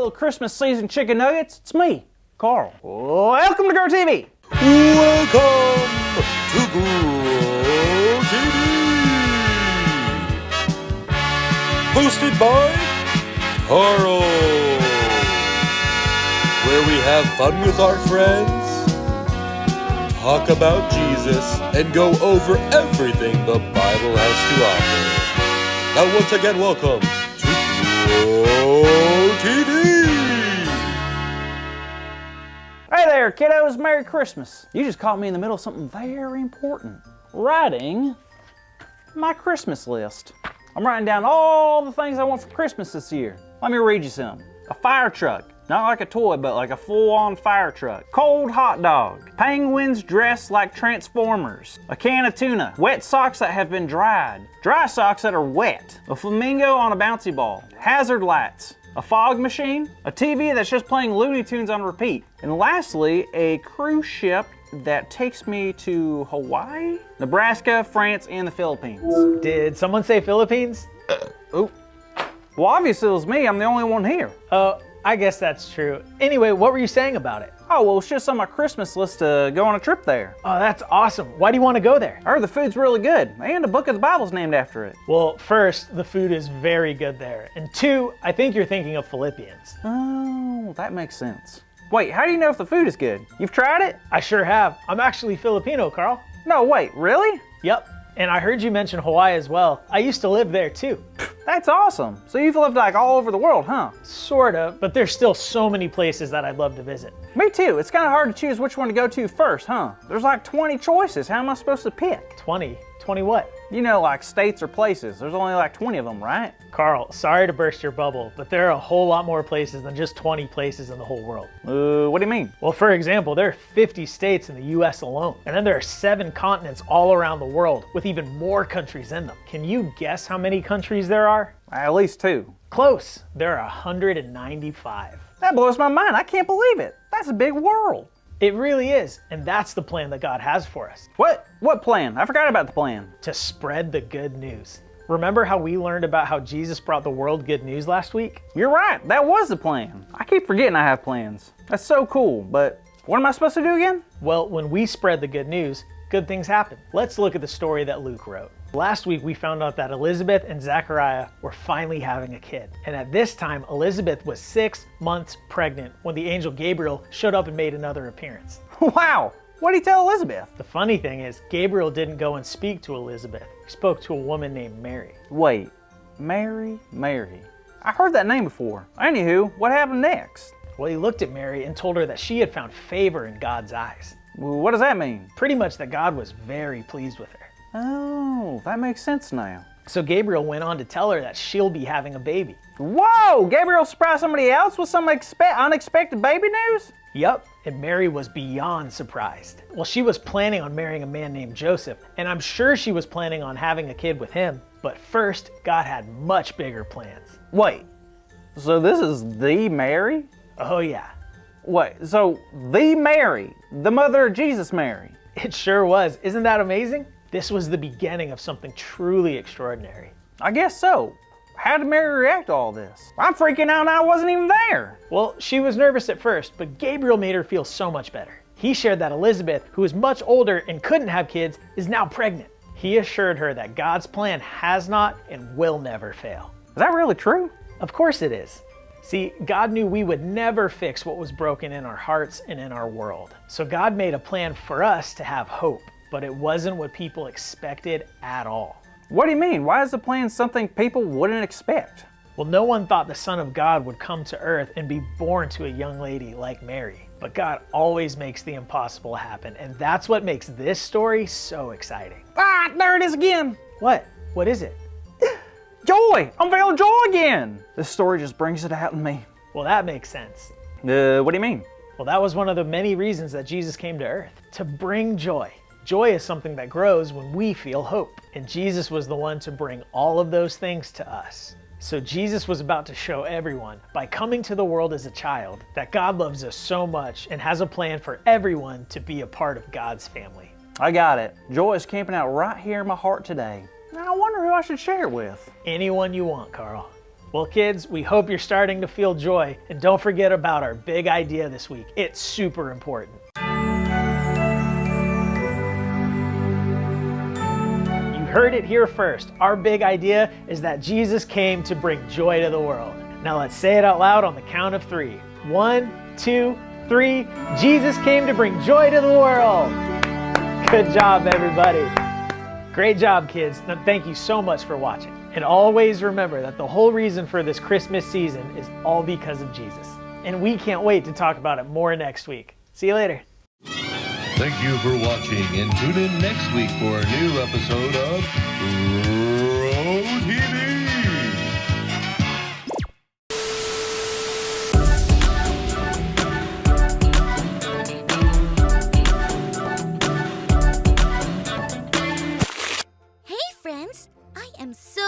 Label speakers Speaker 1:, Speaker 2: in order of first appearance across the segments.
Speaker 1: little Christmas season chicken nuggets. It's me, Carl. Welcome to Grow TV.
Speaker 2: Welcome to Grow TV. Hosted by Carl, where we have fun with our friends, talk about Jesus, and go over everything the Bible has to offer. Now once again, welcome to Grow TV.
Speaker 1: Hey there, kiddos. Merry Christmas. You just caught me in the middle of something very important. Writing my Christmas list. I'm writing down all the things I want for Christmas this year. Let me read you some. A fire truck. Not like a toy, but like a full-on fire truck. Cold hot dog. Penguins dressed like Transformers. A can of tuna. Wet socks that have been dried. Dry socks that are wet. A flamingo on a bouncy ball. Hazard lights. A fog machine. A TV that's just playing Looney Tunes on repeat. And lastly, a cruise ship that takes me to Hawaii, Nebraska, France, and the Philippines.
Speaker 3: Did someone say Philippines?
Speaker 1: Oh. Well, obviously it was me. I'm the only one here.
Speaker 3: I guess that's true. Anyway, what were you saying about it?
Speaker 1: Oh, well, it's just on my Christmas list to go on a trip there.
Speaker 3: Oh, that's awesome. Why do you want to go there?
Speaker 1: I heard the food's really good, and a book of the Bible's named after it.
Speaker 3: Well, first, the food is very good there. And two, I think you're thinking of Philippians.
Speaker 1: Oh, that makes sense. Wait, how do you know if the food is good? You've tried it?
Speaker 3: I sure have. I'm actually Filipino, Carl.
Speaker 1: No, wait, really?
Speaker 3: Yep. And I heard you mention Hawaii as well. I used to live there too.
Speaker 1: That's awesome. So you've lived like all over the world, huh?
Speaker 3: Sort of, but there's still so many places that I'd love to visit.
Speaker 1: Me too. It's kind of hard to choose which one to go to first, huh? There's like 20 choices. How am I supposed to pick?
Speaker 3: 20? 20 what?
Speaker 1: You know, like states or places. There's only like 20 of them, right?
Speaker 3: Carl, sorry to burst your bubble, but there are a whole lot more places than just 20 places in the whole world.
Speaker 1: What do you mean?
Speaker 3: Well, for example, there are 50 states in the US alone, and then there are 7 continents all around the world with even more countries in them. Can you guess how many countries there are?
Speaker 1: At least 2.
Speaker 3: Close. There are 195.
Speaker 1: That blows my mind. I can't believe it. That's a big world.
Speaker 3: It really is, and that's the plan that God has for us.
Speaker 1: What plan? I forgot about the plan.
Speaker 3: To spread the good news. Remember how we learned about how Jesus brought the world good news last week?
Speaker 1: You're right. That was the plan. I keep forgetting I have plans. That's so cool, but what am I supposed to do again?
Speaker 3: Well, when we spread the good news, good things happen. Let's look at the story that Luke wrote. Last week, we found out that Elizabeth and Zachariah were finally having a kid. And at this time, Elizabeth was 6 months pregnant when the angel Gabriel showed up and made another appearance.
Speaker 1: Wow! What did he tell Elizabeth?
Speaker 3: The funny thing is, Gabriel didn't go and speak to Elizabeth. He spoke to a woman named Mary.
Speaker 1: Wait, Mary? I heard that name before. Anywho, what happened next?
Speaker 3: Well, he looked at Mary and told her that she had found favor in God's eyes.
Speaker 1: Well, what does that mean?
Speaker 3: Pretty much that God was very pleased with her.
Speaker 1: Oh, that makes sense now.
Speaker 3: So Gabriel went on to tell her that she'll be having a baby.
Speaker 1: Whoa! Gabriel surprised somebody else with some unexpected baby news?
Speaker 3: Yup, and Mary was beyond surprised. Well, she was planning on marrying a man named Joseph, and I'm sure she was planning on having a kid with him. But first, God had much bigger plans.
Speaker 1: Wait, so this is the Mary?
Speaker 3: Oh yeah.
Speaker 1: Wait, so the Mary, the mother of Jesus Mary?
Speaker 3: It sure was. Isn't that amazing? This was the beginning of something truly extraordinary.
Speaker 1: I guess so. How did Mary react to all this? I'm freaking out and I wasn't even there.
Speaker 3: Well, she was nervous at first, but Gabriel made her feel so much better. He shared that Elizabeth, who is much older and couldn't have kids, is now pregnant. He assured her that God's plan has not and will never fail.
Speaker 1: Is that really true?
Speaker 3: Of course it is. See, God knew we would never fix what was broken in our hearts and in our world. So God made a plan for us to have hope, but it wasn't what people expected at all.
Speaker 1: What do you mean? Why is the plan something people wouldn't expect?
Speaker 3: Well, no one thought the Son of God would come to earth and be born to a young lady like Mary. But God always makes the impossible happen, and that's what makes this story so exciting.
Speaker 1: Ah, there it is again.
Speaker 3: What? What is it?
Speaker 1: Joy! I'm feeling joy again. This story just brings it out in me.
Speaker 3: Well, that makes sense.
Speaker 1: What do you mean?
Speaker 3: Well, that was one of the many reasons that Jesus came to earth, to bring joy. Joy is something that grows when we feel hope, and Jesus was the one to bring all of those things to us. So Jesus was about to show everyone, by coming to the world as a child, that God loves us so much and has a plan for everyone to be a part of God's family.
Speaker 1: I got it. Joy is camping out right here in my heart today. Now I wonder who I should share it with.
Speaker 3: Anyone you want, Carl. Well, kids, we hope you're starting to feel joy. And don't forget about our big idea this week. It's super important. You heard it here first. Our big idea is that Jesus came to bring joy to the world. Now let's say it out loud on the count of 3. 1, 2, 3. Jesus came to bring joy to the world. Good job, everybody. Great job, kids. Now, thank you so much for watching. And always remember that the whole reason for this Christmas season is all because of Jesus. And we can't wait to talk about it more next week. See you later.
Speaker 2: Thank you for watching, and tune in next week for a new episode of Row TV.
Speaker 4: Friends, I am so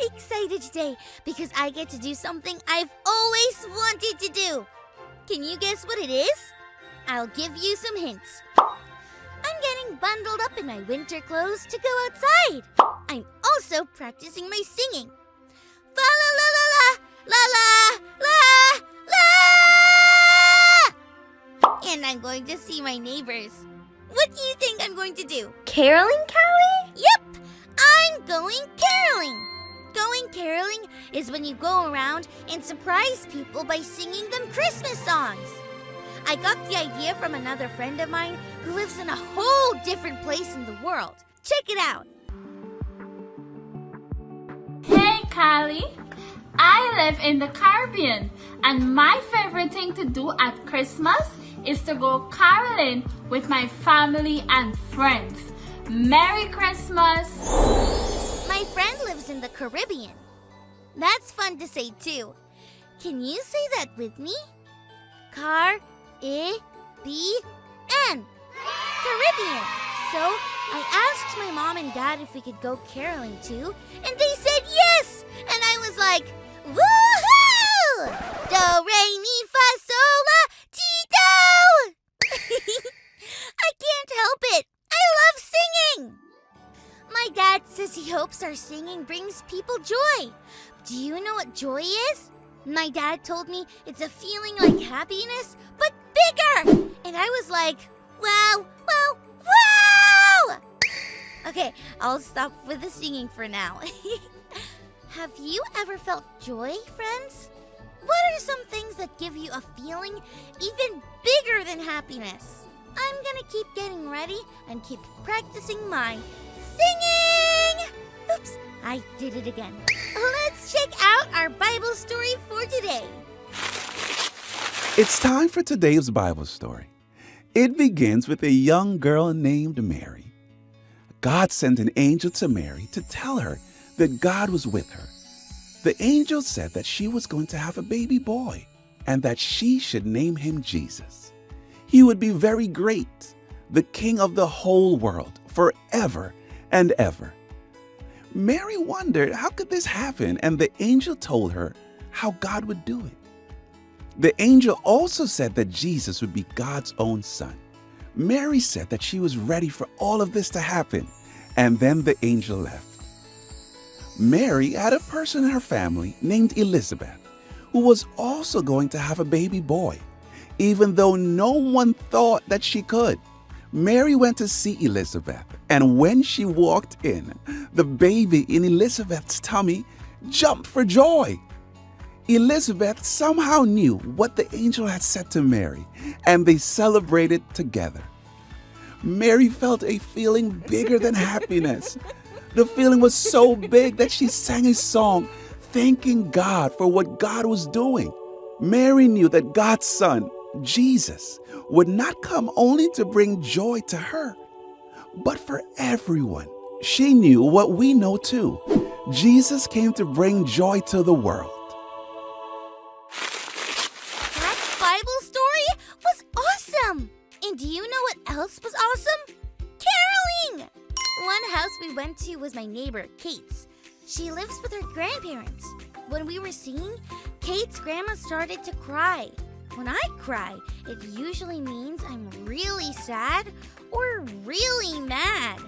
Speaker 4: excited today because I get to do something I've always wanted to do. Can you guess what it is? I'll give you some hints. I'm getting bundled up in my winter clothes to go outside. I'm also practicing my singing. Fa la la la la la la la. And I'm going to see my neighbors. What do you think I'm going to do? Caroling, Callie? Yep, I'm going caroling. Going caroling is when you go around and surprise people by singing them Christmas songs. I got the idea from another friend of mine who lives in a whole different place in the world. Check it out.
Speaker 5: Hey, Kylie. I live in the Caribbean, and my favorite thing to do at Christmas is to go caroling with my family and friends. Merry Christmas!
Speaker 4: My friend lives in the Caribbean. That's fun to say too. Can you say that with me? Car-I-B-N. Caribbean. So I asked my mom and dad if we could go caroling too, and they said yes! And I was like, woohoo! Do, re, mi, fa, sol, la, ti, do! I can't help it. I love singing. My dad says he hopes our singing brings people joy. Do you know what joy is? My dad told me it's a feeling like happiness, but bigger. And I was like, wow. Okay, I'll stop with the singing for now. Have you ever felt joy, friends? What are some things that give you a feeling even bigger than happiness? I'm gonna keep getting ready and keep practicing my singing! Oops, I did it again. Let's check out our Bible story for today.
Speaker 6: It's time for today's Bible story. It begins with a young girl named Mary. God sent an angel to Mary to tell her that God was with her. The angel said that she was going to have a baby boy and that she should name him Jesus. He would be very great, the king of the whole world, forever and ever. Mary wondered how could this happen, and the angel told her how God would do it. The angel also said that Jesus would be God's own son. Mary said that she was ready for all of this to happen, and then the angel left. Mary had a person in her family named Elizabeth, who was also going to have a baby boy, even though no one thought that she could. Mary went to see Elizabeth, and when she walked in, the baby in Elizabeth's tummy jumped for joy. Elizabeth somehow knew what the angel had said to Mary, and they celebrated together. Mary felt a feeling bigger than happiness. The feeling was so big that she sang a song thanking God for what God was doing. Mary knew that God's son, Jesus, would not come only to bring joy to her, but for everyone. She knew what we know too. Jesus came to bring joy to the world.
Speaker 4: That Bible story was awesome! And do you know what else was awesome? Caroling! One house we went to was my neighbor, Kate's. She lives with her grandparents. When we were singing, Kate's grandma started to cry. When I cry, it usually means I'm really sad or really mad.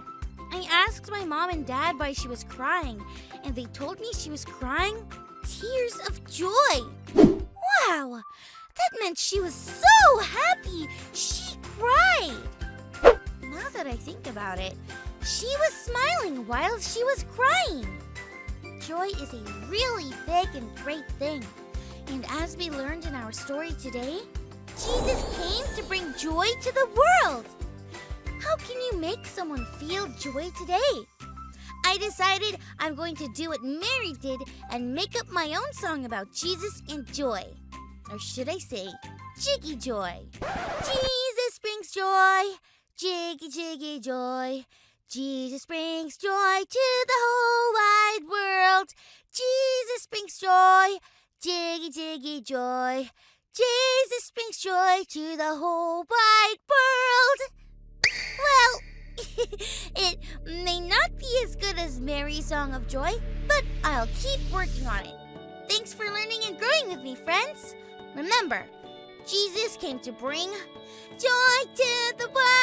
Speaker 4: I asked my mom and dad why she was crying, and they told me she was crying tears of joy. Wow, that meant she was so happy she cried. Now that I think about it, she was smiling while she was crying. Joy is a really big and great thing. And as we learned in our story today, Jesus came to bring joy to the world. How can you make someone feel joy today? I decided I'm going to do what Mary did and make up my own song about Jesus and joy. Or should I say, Jiggy Joy. Jesus brings joy, jiggy, jiggy joy. Jesus brings joy to the whole wide world. Jesus brings joy, jiggy, jiggy joy. Jesus brings joy to the whole wide world. Well, it may not be as good as Mary's Song of Joy, but I'll keep working on it. Thanks for learning and growing with me, friends. Remember, Jesus came to bring joy to the world.